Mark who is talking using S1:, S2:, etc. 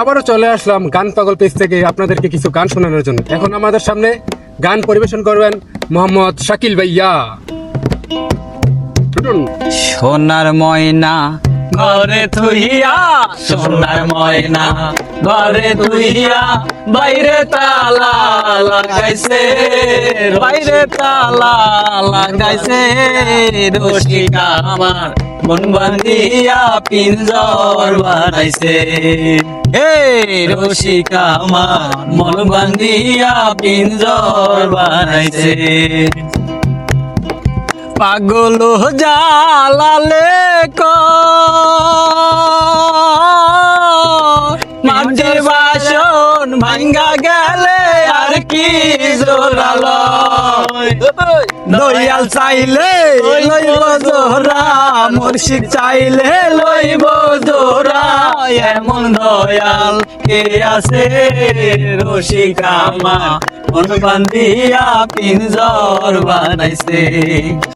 S1: আবারও চলে আসলাম গান পাগল পেজ থেকে আপনাদেরকে কিছু গান শোনানোর জন্য। এখন আমাদের সামনে গান পরিবেশন করবেন মোহাম্মদ শাকিল ভাইয়া।
S2: সোনার ময়না ঘরে থুইয়া, সোনার ময়না ঘরে থুইয়া, বাইরে তালা লাগাইছে, বাইরে তালা লাগাইছে, রসিকা আমার মন বান্ধিয়া পিঞ্জর বানাইছে, হে রসিকা আমার মন বান্ধিয়া পিঞ্জর বানাইছে। পাগল জালালে মাটির বাসন ভাঙ্গা গেলে আর কি জোরালো, দয়াল চাইলে লইব জোরা, মুর্শিদ চাইলে লইব জোরা, এমন দয়াল কে আছে রসিকা মা মন বান্ধিয়া পিঞ্জর বানাইছে।